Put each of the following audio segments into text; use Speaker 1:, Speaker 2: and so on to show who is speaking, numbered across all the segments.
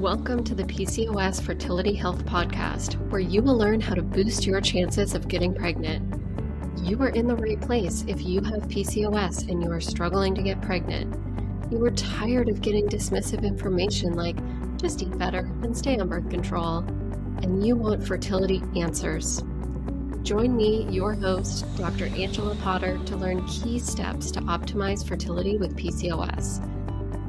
Speaker 1: Welcome to the PCOS Fertility Health Podcast, where you will learn how to boost your chances of getting pregnant. You are in the right place if you have PCOS and you are struggling to get pregnant. You are tired of getting dismissive information like, just eat better and stay on birth control, and you want fertility answers. Join me, your host, Dr. Angela Potter, to learn key steps to optimize fertility with PCOS.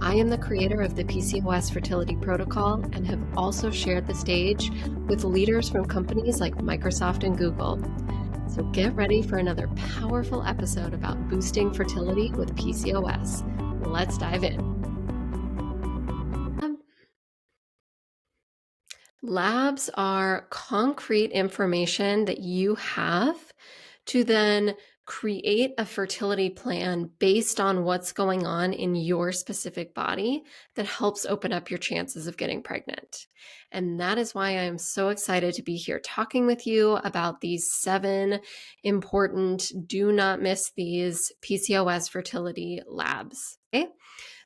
Speaker 1: I am the creator of the PCOS Fertility Protocol and have also shared the stage with leaders from companies like Microsoft and Google. So get ready for another powerful episode about boosting fertility with PCOS. Let's dive in. Labs are concrete information that you have to then create a fertility plan based on what's going on in your specific body that helps open up your chances of getting pregnant. And that is why I'm so excited to be here talking with you about these 7 important, do not miss these PCOS fertility labs. Okay?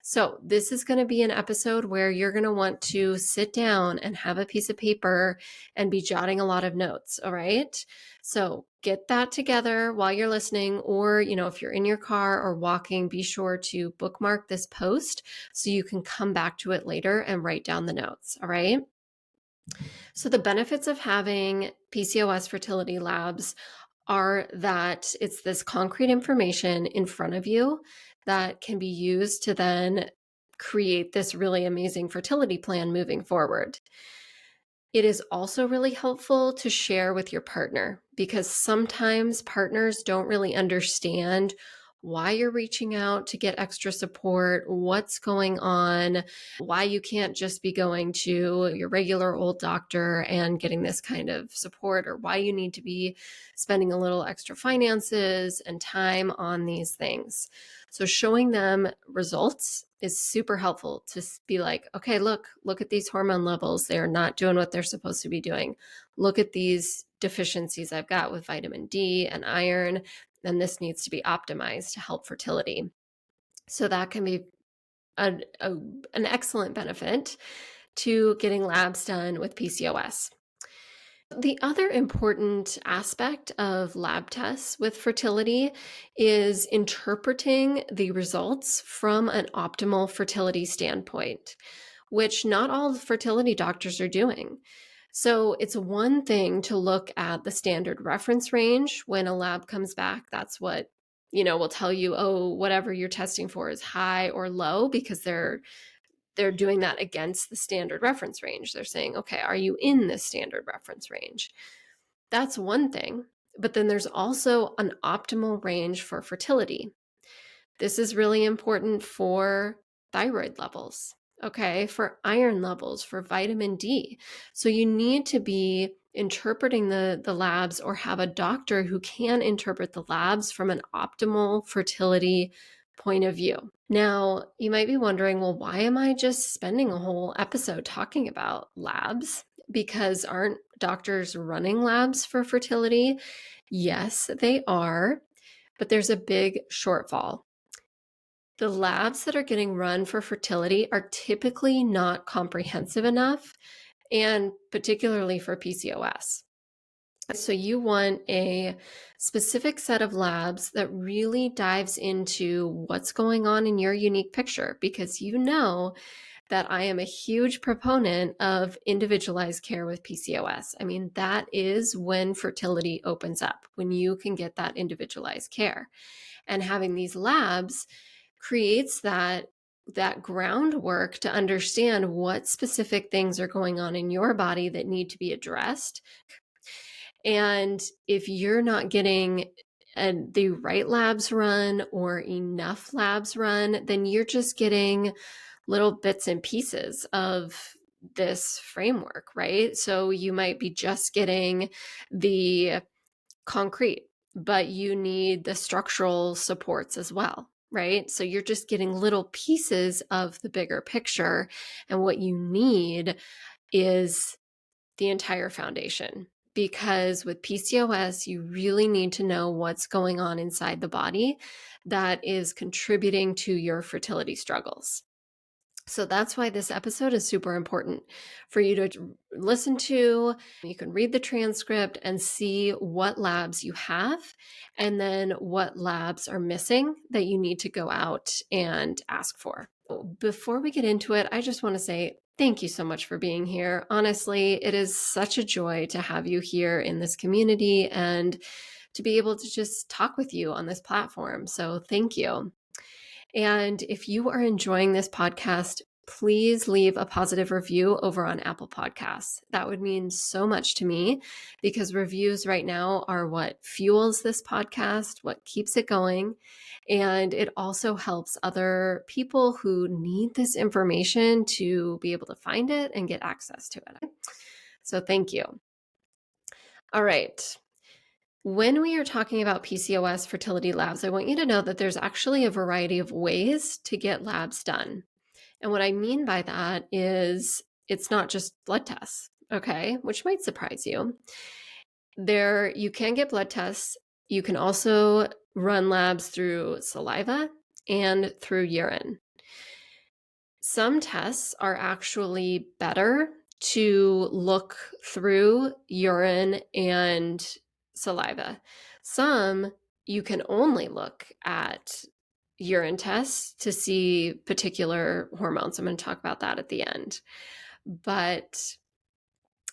Speaker 1: So this is going to be an episode where you're going to want to sit down and have a piece of paper and be jotting a lot of notes. All right. So get that together while you're listening, or, if you're in your car or walking, be sure to bookmark this post so you can come back to it later and write down the notes. All right. So the benefits of having PCOS fertility labs are that it's this concrete information in front of you that can be used to then create this really amazing fertility plan moving forward. It is also really helpful to share with your partner because sometimes partners don't really understand why you're reaching out to get extra support, what's going on, why you can't just be going to your regular old doctor and getting this kind of support, or why you need to be spending a little extra finances and time on these things. So showing them results is super helpful to be like, okay, look at these hormone levels. They're not doing what they're supposed to be doing. Look at these deficiencies I've got with vitamin D and iron, and this needs to be optimized to help fertility. So that can be an excellent benefit to getting labs done with PCOS. The other important aspect of lab tests with fertility is interpreting the results from an optimal fertility standpoint, which not all fertility doctors are doing. So it's one thing to look at the standard reference range when a lab comes back. That's what, will tell you, oh, whatever you're testing for is high or low, because they're doing that against the standard reference range. They're saying, okay, are you in this standard reference range? That's one thing. But then there's also an optimal range for fertility. This is really important for thyroid levels, okay, for iron levels, for vitamin D. So you need to be interpreting the labs, or have a doctor who can interpret the labs from an optimal fertility point of view. Now, you might be wondering, well, why am I just spending a whole episode talking about labs? Because aren't doctors running labs for fertility? Yes, they are, but there's a big shortfall. The labs that are getting run for fertility are typically not comprehensive enough, and particularly for PCOS. So you want a specific set of labs that really dives into what's going on in your unique picture, because you know that I am a huge proponent of individualized care with PCOS. I mean, that is when fertility opens up, when you can get that individualized care. And having these labs creates that groundwork to understand what specific things are going on in your body that need to be addressed. And if you're not getting the right labs run or enough labs run, then you're just getting little bits and pieces of this framework, right? So you might be just getting the concrete, but you need the structural supports as well, right? So you're just getting little pieces of the bigger picture. And what you need is the entire foundation. Because with PCOS, you really need to know what's going on inside the body that is contributing to your fertility struggles. So that's why this episode is super important for you to listen to. You can read the transcript and see what labs you have and then what labs are missing that you need to go out and ask for. Before we get into it, I just want to say thank you so much for being here. Honestly, it is such a joy to have you here in this community and to be able to just talk with you on this platform. So thank you. And if you are enjoying this podcast, please leave a positive review over on Apple Podcasts. That would mean so much to me because reviews right now are what fuels this podcast, what keeps it going. And it also helps other people who need this information to be able to find it and get access to it. So thank you. All right. When we are talking about PCOS fertility labs, I want you to know that there's actually a variety of ways to get labs done. And what I mean by that is it's not just blood tests, okay, which might surprise you. You can get blood tests. You can also run labs through saliva and through urine. Some tests are actually better to look through urine and saliva. Some you can only look at urine tests to see particular hormones. I'm going to talk about that at the end. But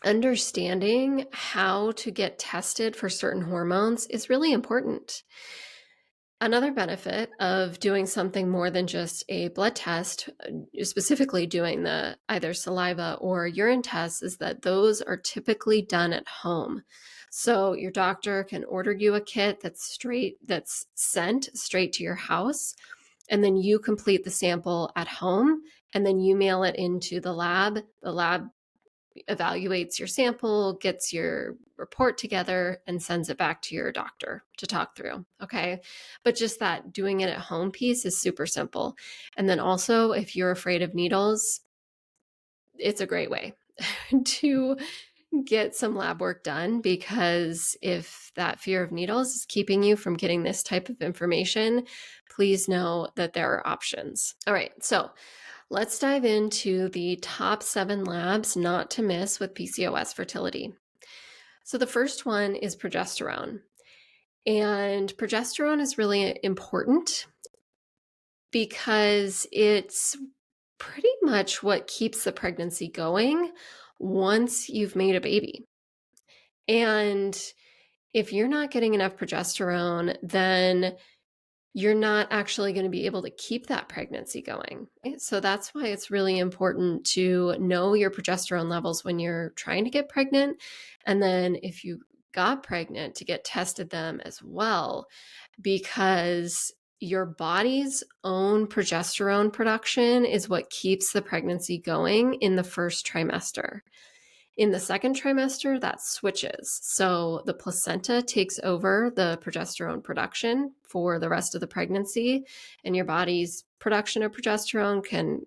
Speaker 1: understanding how to get tested for certain hormones is really important. Another benefit of doing something more than just a blood test, specifically doing the either saliva or urine tests, is that those are typically done at home. So your doctor can order you a kit that's sent straight to your house, and then you complete the sample at home, and then you mail it into the lab. The lab evaluates your sample, gets your report together, and sends it back to your doctor to talk through. Okay. But just that doing it at home piece is super simple. And then also, if you're afraid of needles, it's a great way to get some lab work done, because if that fear of needles is keeping you from getting this type of information, please know that there are options. All right. So let's dive into the top 7 labs not to miss with PCOS fertility. So the first one is progesterone. And progesterone is really important because it's pretty much what keeps the pregnancy going once you've made a baby. And if you're not getting enough progesterone, then you're not actually going to be able to keep that pregnancy going. So that's why it's really important to know your progesterone levels when you're trying to get pregnant. And then if you got pregnant, to get tested them as well, because your body's own progesterone production is what keeps the pregnancy going in the first trimester. In the second trimester, that switches. So the placenta takes over the progesterone production for the rest of the pregnancy, and your body's production of progesterone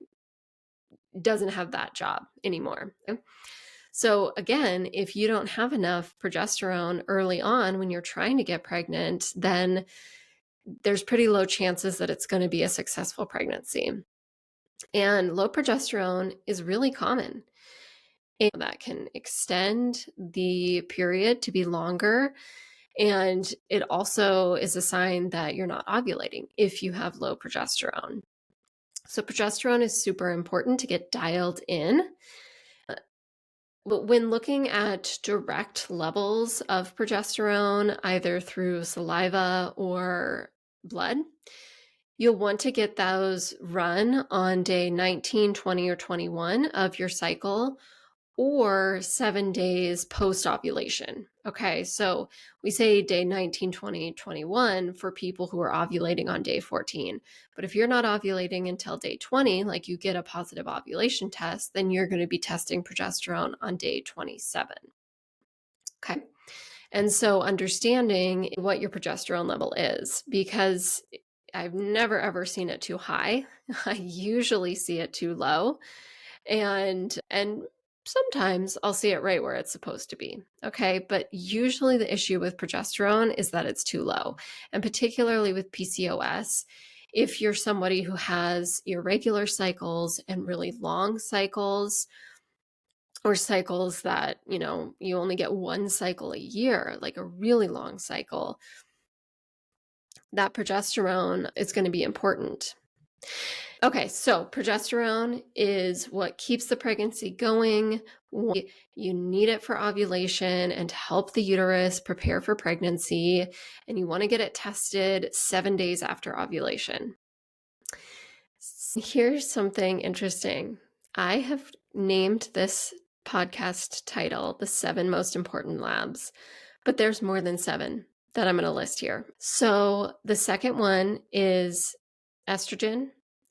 Speaker 1: doesn't have that job anymore. Okay? So again, if you don't have enough progesterone early on when you're trying to get pregnant, then there's pretty low chances that it's going to be a successful pregnancy. And low progesterone is really common. That can extend the period to be longer. And it also is a sign that you're not ovulating if you have low progesterone. So progesterone is super important to get dialed in. But when looking at direct levels of progesterone, either through saliva or blood, you'll want to get those run on day 19, 20, or 21 of your cycle, or 7 days post ovulation. Okay, so we say day 19, 20, 21 for people who are ovulating on day 14. But if you're not ovulating until day 20, like you get a positive ovulation test, then you're going to be testing progesterone on day 27. Okay. And so understanding what your progesterone level is, because I've never ever seen it too high. I usually see it too low. And sometimes I'll see it right where it's supposed to be. Okay. But usually the issue with progesterone is that it's too low. And particularly with PCOS, If you're somebody who has irregular cycles and really long cycles, or cycles that, you only get one cycle a year, like a really long cycle, that progesterone is going to be important. Okay, so progesterone is what keeps the pregnancy going. You need it for ovulation and to help the uterus prepare for pregnancy, and you want to get it tested 7 days after ovulation. Here's something interesting. I have named this podcast title The 7 Most Important Labs, but there's more than 7 that I'm going to list here. So the second one is estrogen,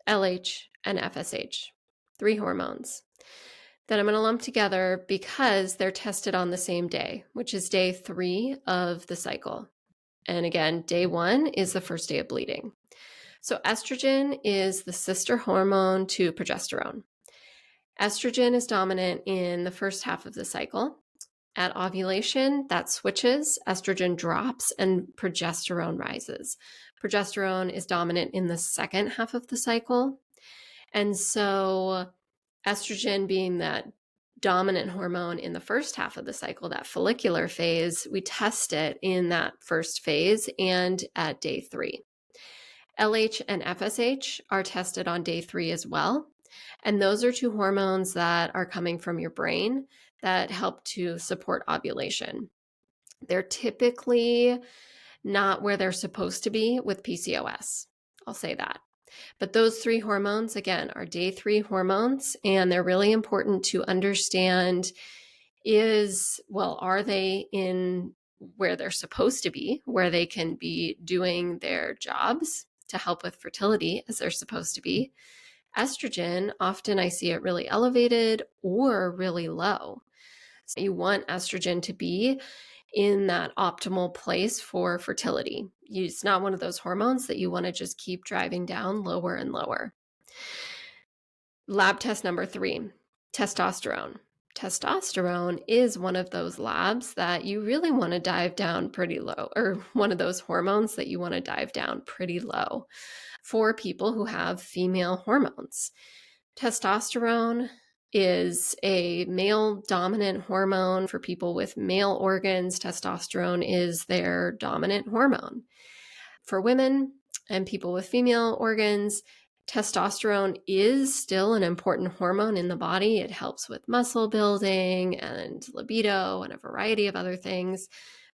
Speaker 1: LH, and FSH, 3 hormones that I'm going to lump together because they're tested on the same day, which is day 3 of the cycle. And again, day 1 is the first day of bleeding. So estrogen is the sister hormone to progesterone. Estrogen is dominant in the first half of the cycle. At ovulation, that switches, estrogen drops, and progesterone rises. Progesterone is dominant in the second half of the cycle. And so estrogen being that dominant hormone in the first half of the cycle, that follicular phase, we test it in that first phase and at day 3. LH and FSH are tested on day 3 as well. And those are 2 hormones that are coming from your brain that help to support ovulation. They're typically not where they're supposed to be with PCOS. I'll say that. But those 3 hormones, again, are day 3 hormones, and they're really important to understand are they in where they're supposed to be, where they can be doing their jobs to help with fertility as they're supposed to be. Estrogen, often I see it really elevated or really low. So you want estrogen to be in that optimal place for fertility. It's not one of those hormones that you want to just keep driving down lower and lower. Lab test number 3, testosterone. Testosterone is one of those labs that you really want to dive down pretty low, or one of those hormones that you want to dive down pretty low for people who have female hormones. Testosterone is a male dominant hormone for people with male organs. Testosterone is their dominant hormone. For women and people with female organs, testosterone is still an important hormone in the body. It helps with muscle building and libido and a variety of other things,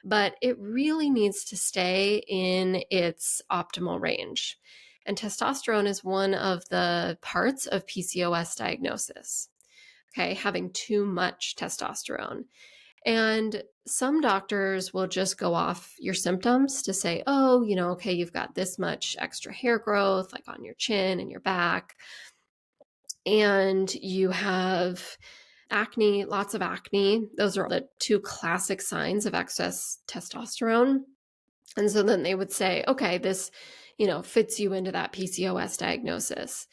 Speaker 1: but it really needs to stay in its optimal range. And testosterone is one of the parts of PCOS diagnosis, okay, having too much testosterone. And some doctors will just go off your symptoms to say, oh, okay, you've got this much extra hair growth, like on your chin and your back, and you have acne, lots of acne. Those are the 2 classic signs of excess testosterone. And so then they would say, okay, this, fits you into that PCOS diagnosis.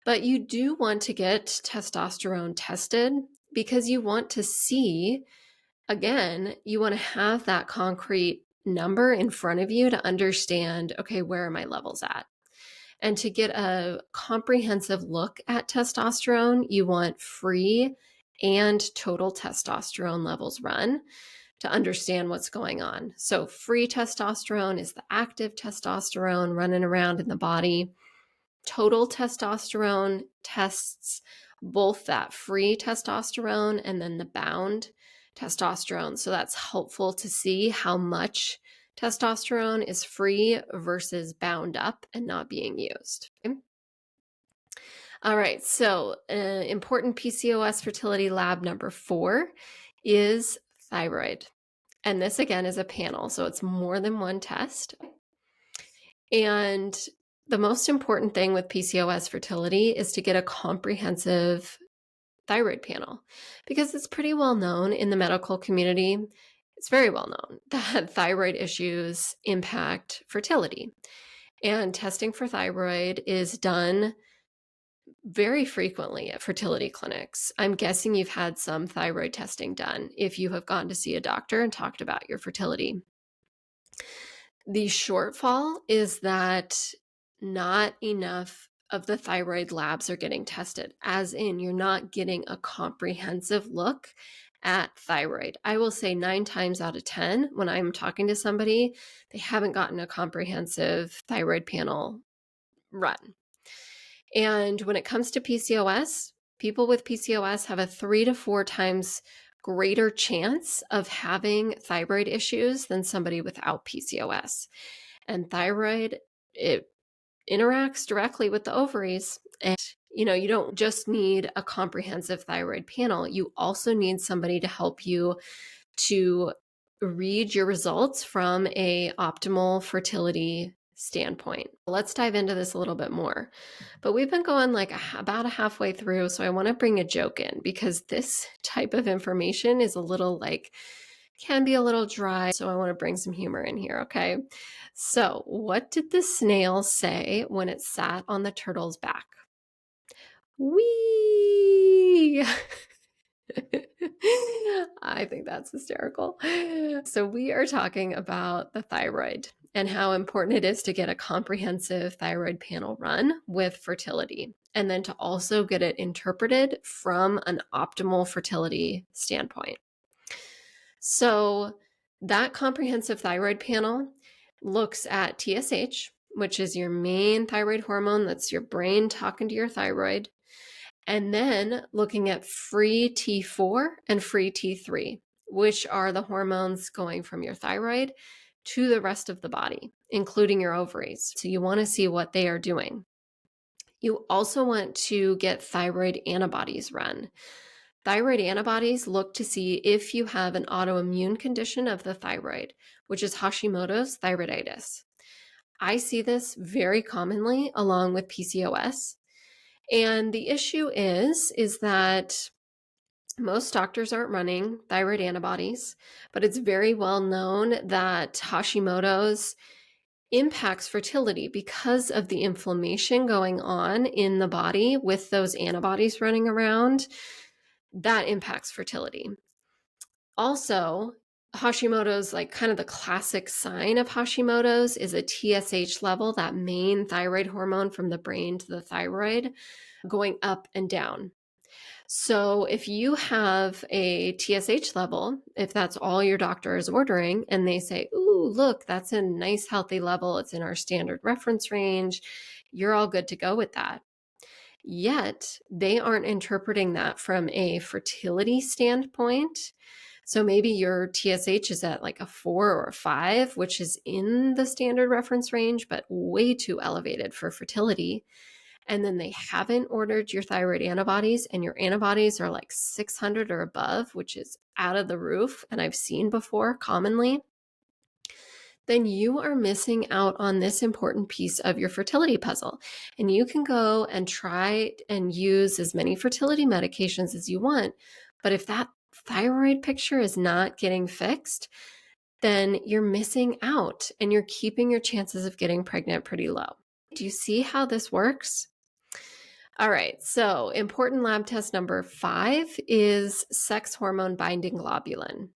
Speaker 1: But you do want to get testosterone tested because you want to see, again, you want to have that concrete number in front of you to understand, okay, where are my levels at? And to get a comprehensive look at testosterone, you want free and total testosterone levels run to understand what's going on. So free testosterone is the active testosterone running around in the body. Total testosterone tests both that free testosterone and then the bound testosterone. So that's helpful to see how much testosterone is free versus bound up and not being used. Okay? All right, so important PCOS fertility lab number 4 is thyroid. And this again is a panel, so it's more than one test. And the most important thing with PCOS fertility is to get a comprehensive thyroid panel because it's pretty well known in the medical community. It's very well known that thyroid issues impact fertility. And testing for thyroid is done very frequently at fertility clinics. I'm guessing you've had some thyroid testing done if you have gone to see a doctor and talked about your fertility. The shortfall is that not enough of the thyroid labs are getting tested, as in you're not getting a comprehensive look at thyroid. I will say 9 times out of 10, when I'm talking to somebody, they haven't gotten a comprehensive thyroid panel run. And when it comes to PCOS, people with PCOS have a 3 to 4 times greater chance of having thyroid issues than somebody without PCOS. And thyroid, it interacts directly with the ovaries. And, you don't just need a comprehensive thyroid panel. You also need somebody to help you to read your results from a optimal fertility standpoint. Let's dive into this a little bit more. But we've been going about halfway through, so I want to bring a joke in because this type of information is can be a little dry, so I want to bring some humor in here, okay? So, what did the snail say when it sat on the turtle's back? Whee! I think that's hysterical. So, we are talking about the thyroid and how important it is to get a comprehensive thyroid panel run with fertility, and then to also get it interpreted from an optimal fertility standpoint. So, that comprehensive thyroid panel looks at TSH, which is your main thyroid hormone. That's your brain talking to your thyroid. And then looking at free T4 and free T3, which are the hormones going from your thyroid to the rest of the body, including your ovaries. So you want to see what they are doing. You also want to get thyroid antibodies run. Thyroid antibodies look to see if you have an autoimmune condition of the thyroid, which is Hashimoto's thyroiditis. I see this very commonly along with PCOS. And the issue is that most doctors aren't running thyroid antibodies, but it's very well known that Hashimoto's impacts fertility because of the inflammation going on in the body with those antibodies running around. That impacts fertility. Also, Hashimoto's, kind of the classic sign of Hashimoto's is a TSH level, that main thyroid hormone from the brain to the thyroid, going up and down. So if you have a TSH level, if that's all your doctor is ordering, and they say, ooh, look, that's a nice healthy level, it's in our standard reference range, you're all good to go with that. Yet they aren't interpreting that from a fertility standpoint. So maybe your TSH is at a 4 or a 5, which is in the standard reference range, but way too elevated for fertility. And then they haven't ordered your thyroid antibodies, and your antibodies are 600 or above, which is out of the roof, and I've seen before commonly. Then you are missing out on this important piece of your fertility puzzle. And you can go and try and use as many fertility medications as you want. But if that thyroid picture is not getting fixed, then you're missing out and you're keeping your chances of getting pregnant pretty low. Do you see how this works? All right, so important lab test number 5 is sex hormone binding globulin.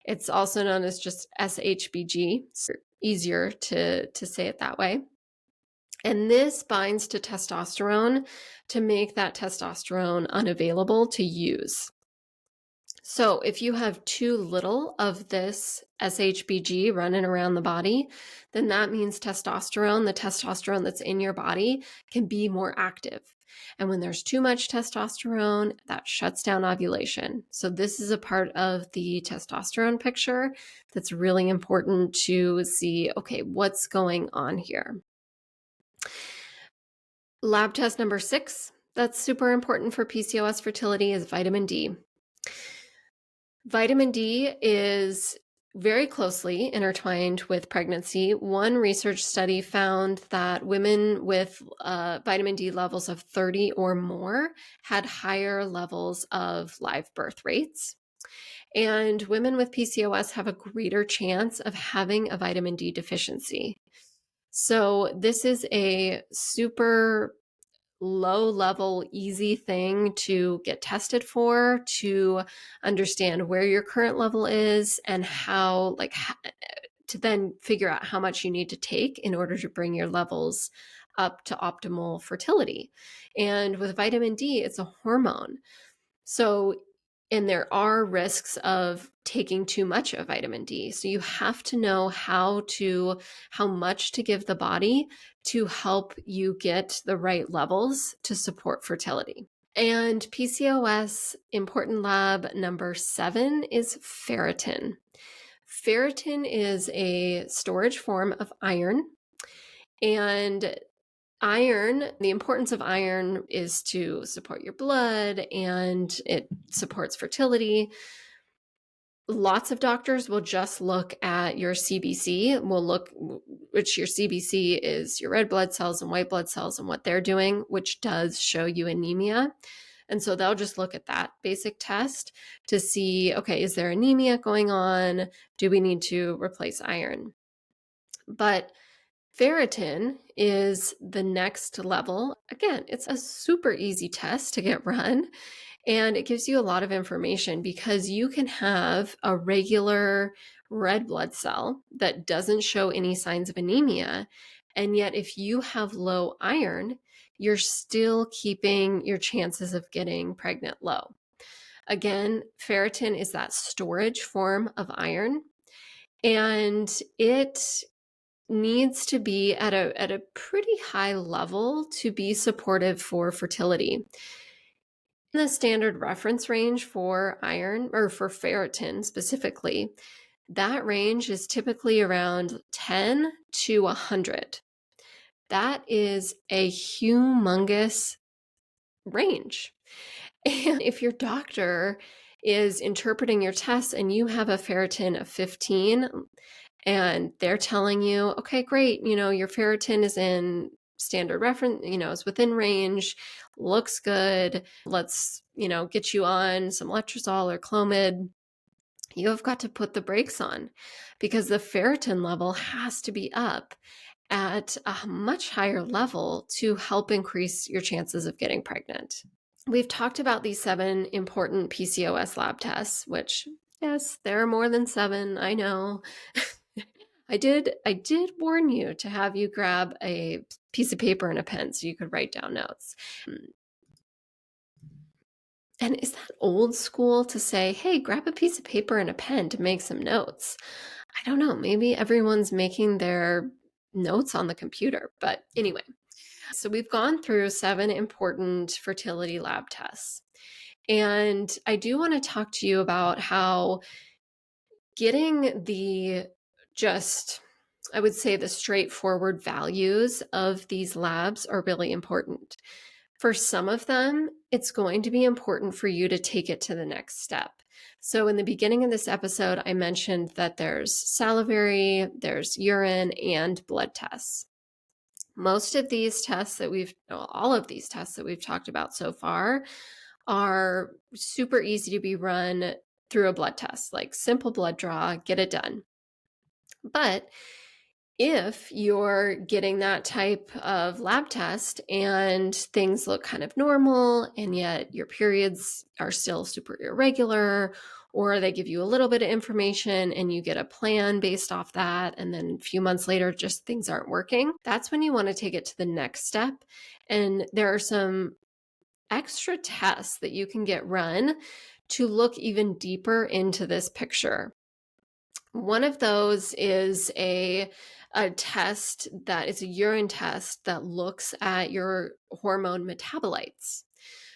Speaker 1: It's also known as just SHBG. It's easier to say it that way. And this binds to testosterone to make that testosterone unavailable to use. So if you have too little of this SHBG running around the body, then that means the testosterone that's in your body, can be more active. And when there's too much testosterone, that shuts down ovulation. So this is a part of the testosterone picture that's really important to see, okay, what's going on here? Lab test number 6, that's super important for PCOS fertility, is vitamin D. Vitamin D is very closely intertwined with pregnancy. One research study found that women with vitamin D levels of 30 or more had higher levels of live birth rates. And women with PCOS have a greater chance of having a vitamin D deficiency. So this is a super low level, easy thing to get tested for, to understand where your current level is and to then figure out how much you need to take in order to bring your levels up to optimal fertility. And with vitamin D, it's a hormone. So, and there are risks of taking too much of vitamin D. So you have to know how much to give the body to help you get the right levels to support fertility. And PCOS important lab number 7 is ferritin. Ferritin is a storage form of iron, and the importance of iron is to support your blood, and it supports fertility. Lots of doctors will just look at your CBC, which your CBC is your red blood cells and white blood cells and what they're doing, which does show you anemia. And so they'll just look at that basic test to see, okay, is there anemia going on? Do we need to replace iron? But ferritin is the next level. Again, it's a super easy test to get run, and it gives you a lot of information because you can have a regular red blood cell that doesn't show any signs of anemia. And yet, if you have low iron, you're still keeping your chances of getting pregnant low. Again, ferritin is that storage form of iron, and it needs to be at a pretty high level to be supportive for fertility. The standard reference range for iron, or for ferritin specifically, that range is typically around 10 to 100. That is a humongous range. And if your doctor is interpreting your tests and you have a ferritin of 15 and they're telling you, okay, great, your ferritin is in standard reference, is within range, looks good, let's, get you on some letrozole or Clomid, you have got to put the brakes on because the ferritin level has to be up at a much higher level to help increase your chances of getting pregnant. We've talked about these 7 important PCOS lab tests, which, yes, there are more than 7, I know. I did warn you to have you grab a piece of paper and a pen so you could write down notes. And is that old school to say, hey, grab a piece of paper and a pen to make some notes? I don't know. Maybe everyone's making their notes on the computer. But anyway, so we've gone through 7 important fertility lab tests. And I do want to talk to you about how getting I would say the straightforward values of these labs are really important. For some of them, it's going to be important for you to take it to the next step. So in the beginning of this episode, I mentioned that there's salivary, there's urine, and blood tests. Most of these tests all of these tests that we've talked about so far are super easy to be run through a blood test, like simple blood draw, get it done. But if you're getting that type of lab test and things look kind of normal, and yet your periods are still super irregular, or they give you a little bit of information and you get a plan based off that, and then a few months later, just things aren't working, that's when you want to take it to the next step. And there are some extra tests that you can get run to look even deeper into this picture. One of those is a test that is a urine test that looks at your hormone metabolites.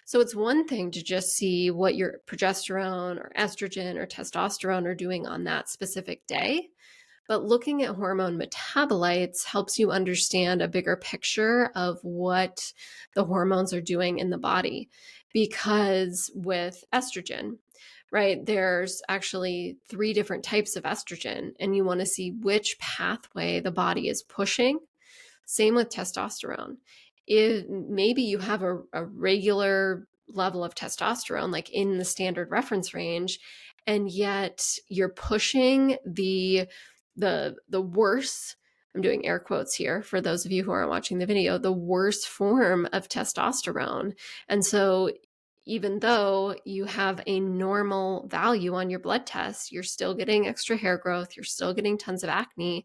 Speaker 1: So it's one thing to just see what your progesterone or estrogen or testosterone are doing on that specific day. But looking at hormone metabolites helps you understand a bigger picture of what the hormones are doing in the body. Because with estrogen, right, there's actually 3 different types of estrogen, and you want to see which pathway the body is pushing. Same with testosterone. Maybe you have a regular level of testosterone, like in the standard reference range, and yet you're pushing the worse, I'm doing air quotes here for those of you who aren't watching the video, the worst form of testosterone. And so even though you have a normal value on your blood test, you're still getting extra hair growth, you're still getting tons of acne.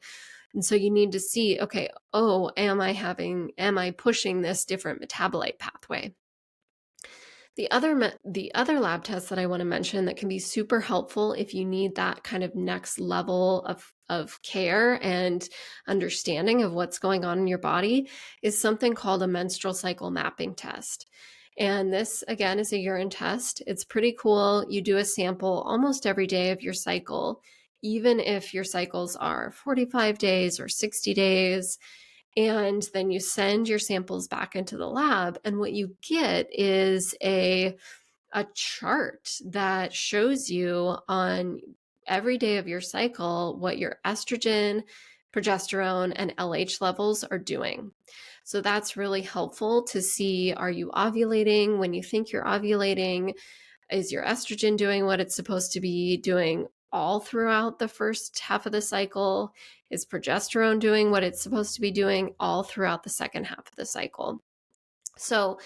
Speaker 1: And so you need to see, okay, oh, am I pushing this different metabolite pathway? The other lab test that I want to mention that can be super helpful if you need that kind of next level of care and understanding of what's going on in your body is something called a menstrual cycle mapping test. And this, again, is a urine test. It's pretty cool. You do a sample almost every day of your cycle, even if your cycles are 45 days or 60 days. And then you send your samples back into the lab. And what you get is a chart that shows you on every day of your cycle what your estrogen, progesterone, and LH levels are doing. So that's really helpful to see, are you ovulating when you think you're ovulating? Is your estrogen doing what it's supposed to be doing all throughout the first half of the cycle? Is progesterone doing what it's supposed to be doing all throughout the second half of the cycle? So,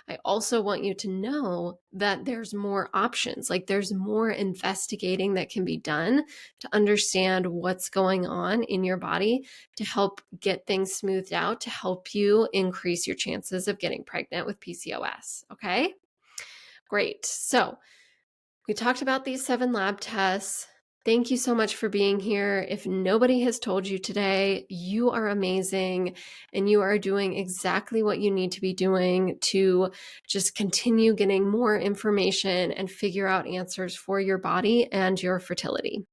Speaker 1: I also want you to know that there's more options. Like there's more investigating that can be done to understand what's going on in your body to help get things smoothed out, to help you increase your chances of getting pregnant with PCOS. Okay? Great. So we talked about these 7 lab tests. Thank you so much for being here. If nobody has told you today, you are amazing and you are doing exactly what you need to be doing to just continue getting more information and figure out answers for your body and your fertility.